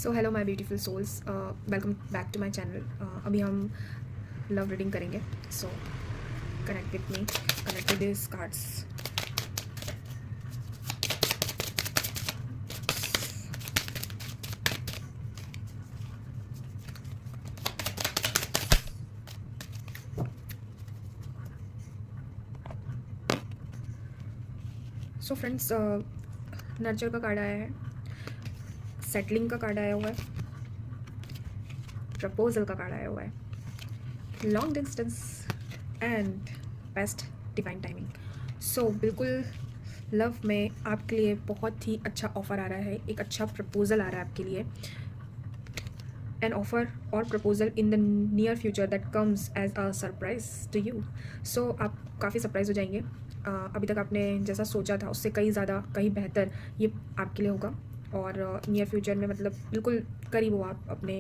So hello my beautiful souls, welcome back to my channel. अभी हम love reading करेंगे। So connect with me, connect with this cards. So friends, nurture का card आया है, settling का card आया हुआ है, प्रपोजल का कार्ड आया हुआ है, long distance and best divine timing. So बिल्कुल लव में आपके लिए बहुत ही अच्छा ऑफ़र आ रहा है, एक अच्छा प्रपोजल आ रहा है आपके लिए। एन ऑफर और proposal in the near future that comes as a surprise to you. So आप काफ़ी सरप्राइज हो जाएंगे। अभी तक आपने जैसा सोचा था उससे कहीं ज़्यादा, कहीं बेहतर ये आपके लिए होगा। और नियर फ्यूचर में मतलब बिल्कुल करीब हो आप अपने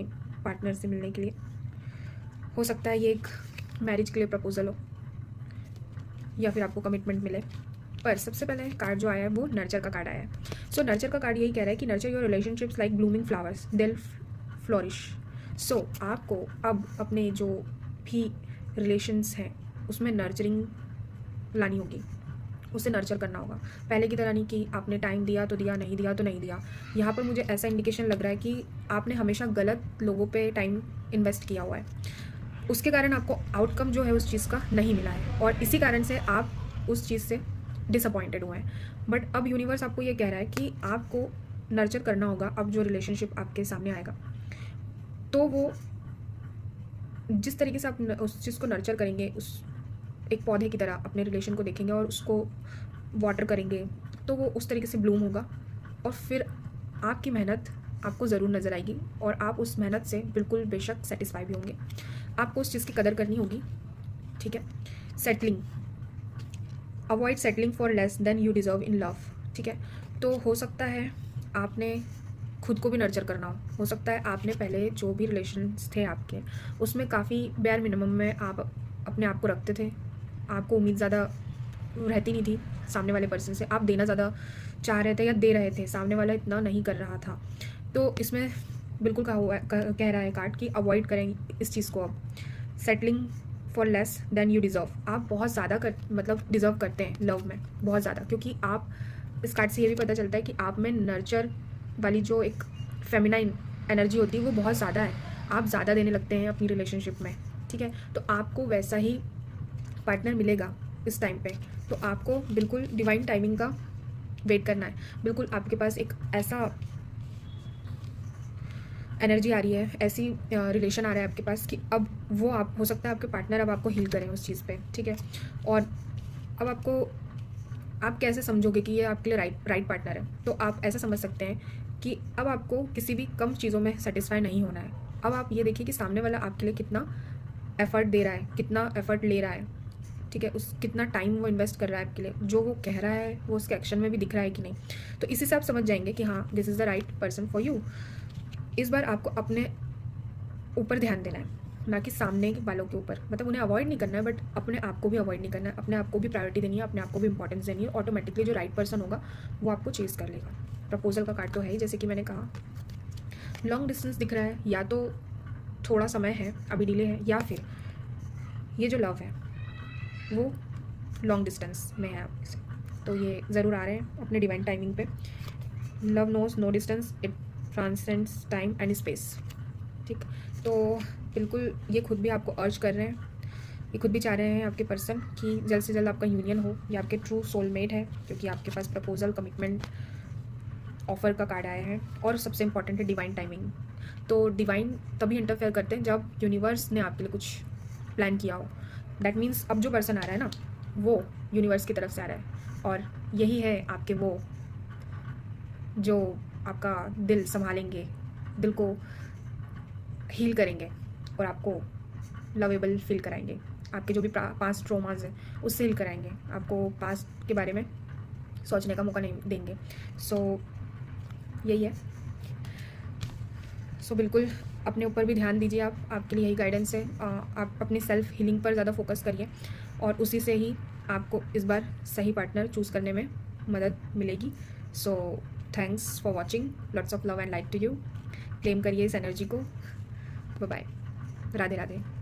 पार्टनर से मिलने के लिए। हो सकता है ये एक मैरिज के लिए प्रपोजल हो या फिर आपको कमिटमेंट मिले। पर सबसे पहले कार्ड जो आया है वो नर्चर का कार्ड आया है। सो नर्चर का कार्ड यही कह रहा है कि nurture your relationships like blooming flowers, they flourish. So आपको अब अपने जो भी रिलेशंस हैं उसमें नर्चरिंग लानी होगी, उसे नर्चर करना होगा। पहले की तरह नहीं कि आपने टाइम दिया तो दिया, नहीं दिया तो नहीं दिया। यहाँ पर मुझे ऐसा इंडिकेशन लग रहा है कि आपने हमेशा गलत लोगों पे टाइम इन्वेस्ट किया हुआ है, उसके कारण आपको आउटकम जो है उस चीज़ का नहीं मिला है और इसी कारण से आप उस चीज़ से डिसअपॉइंटेड हुए हैं। बट अब यूनिवर्स आपको ये कह रहा है कि आपको नर्चर करना होगा। अब जो रिलेशनशिप आपके सामने आएगा तो वो जिस तरीके से आप उस चीज़ को नर्चर करेंगे, उस एक पौधे की तरह अपने रिलेशन को देखेंगे और उसको वाटर करेंगे तो वो उस तरीके से ब्लूम होगा। और फिर आपकी मेहनत आपको ज़रूर नज़र आएगी और आप उस मेहनत से बिल्कुल बेशक सेटिस्फाई भी होंगे। आपको उस चीज़ की कदर करनी होगी, ठीक है। Settling, avoid settling for less than you deserve in love, ठीक है। तो हो सकता है आपने खुद को भी नर्चर करना हो सकता है आपने पहले जो भी रिलेशन्स थे आपके उसमें काफ़ी बेयर मिनिमम में आप अपने आप को रखते थे। आपको उम्मीद ज़्यादा रहती नहीं थी सामने वाले पर्सन से, आप देना ज़्यादा चाह रहे थे या दे रहे थे, सामने वाला इतना नहीं कर रहा था। तो इसमें बिल्कुल कह रहा है कार्ड कि अवॉइड करें इस चीज़ को। अब settling for less than you deserve, आप बहुत ज़्यादा मतलब डिज़र्व करते हैं लव में, बहुत ज़्यादा। क्योंकि आप, इस कार्ड से ये भी पता चलता है कि आप में नर्चर वाली जो एक फेमिनाइन एनर्जी होती है वो बहुत ज़्यादा है, आप ज़्यादा देने लगते हैं अपनी रिलेशनशिप में, ठीक है। तो आपको वैसा ही पार्टनर मिलेगा इस टाइम पे। तो आपको बिल्कुल डिवाइन टाइमिंग का वेट करना है। बिल्कुल आपके पास एक ऐसा एनर्जी आ रही है, ऐसी रिलेशन आ रहा है आपके पास कि अब वो आप, हो सकता है आपके पार्टनर अब आपको हील करें उस चीज़ पे, ठीक है। और अब आपको, आप कैसे समझोगे कि ये आपके लिए राइट पार्टनर है? तो आप ऐसा समझ सकते हैं कि अब आपको किसी भी कम चीज़ों में सेटिस्फाई नहीं होना है। अब आप ये देखिए कि सामने वाला आपके लिए कितना एफ़र्ट दे रहा है, कितना एफ़र्ट ले रहा है, ठीक है। उस कितना टाइम वो इन्वेस्ट कर रहा है आपके लिए, जो वो कह रहा है वो उसके एक्शन में भी दिख रहा है कि नहीं। तो इसी से आप समझ जाएंगे कि हाँ, this is the right person for you. इस बार आपको अपने ऊपर ध्यान देना है, ना कि सामने वालों के ऊपर। मतलब उन्हें अवॉइड नहीं करना है, बट अपने आप को भी अवॉइड नहीं करना है, अपने आप को भी प्रायोरिटी देनी है, अपने आप को भी इंपॉर्टेंस देनी है। ऑटोमेटिकली जो राइट पर्सन होगा वो आपको चेज़ कर लेगा। प्रपोजल का कार्ड तो है ही, जैसे कि मैंने कहा। लॉन्ग डिस्टेंस दिख रहा है, या तो थोड़ा समय है, अभी डिले है, या फिर ये जो लव है वो लॉन्ग डिस्टेंस में है आपसे। तो ये ज़रूर आ रहे हैं अपने डिवाइन टाइमिंग पे। Love knows no distance, it transcends time and space, ठीक। तो बिल्कुल ये खुद भी आपको अर्ज कर रहे हैं, ये खुद भी चाह रहे हैं आपके पर्सन कि जल्द से जल्द आपका यूनियन हो। ये आपके ट्रू सोलमेट है, क्योंकि आपके पास प्रपोजल, कमिटमेंट, ऑफ़र का कार्ड आया है। और सबसे इंपॉर्टेंट है डिवाइन टाइमिंग। तो डिवाइन तभी इंटरफेयर करते हैं जब यूनिवर्स ने आपके लिए कुछ प्लान किया हो। दैट मीन्स अब जो पर्सन आ रहा है ना, वो यूनिवर्स की तरफ से आ रहा है और यही है आपके वो जो आपका दिल संभालेंगे, दिल को हील करेंगे और आपको लवेबल फील कराएंगे। आपके जो भी पास्ट ट्रॉमास हैं उससे हील कराएंगे, आपको पास्ट के बारे में सोचने का मौका नहीं देंगे। सो यही है। सो बिल्कुल अपने ऊपर भी ध्यान दीजिए आप, आपके लिए यही गाइडेंस है। आप अपनी सेल्फ हीलिंग पर ज़्यादा फोकस करिए और उसी से ही आपको इस बार सही पार्टनर चूज़ करने में मदद मिलेगी। So thanks for watching, lots of love and light to you. Claim करिए इस एनर्जी को। Bye bye, Radhe Radhe.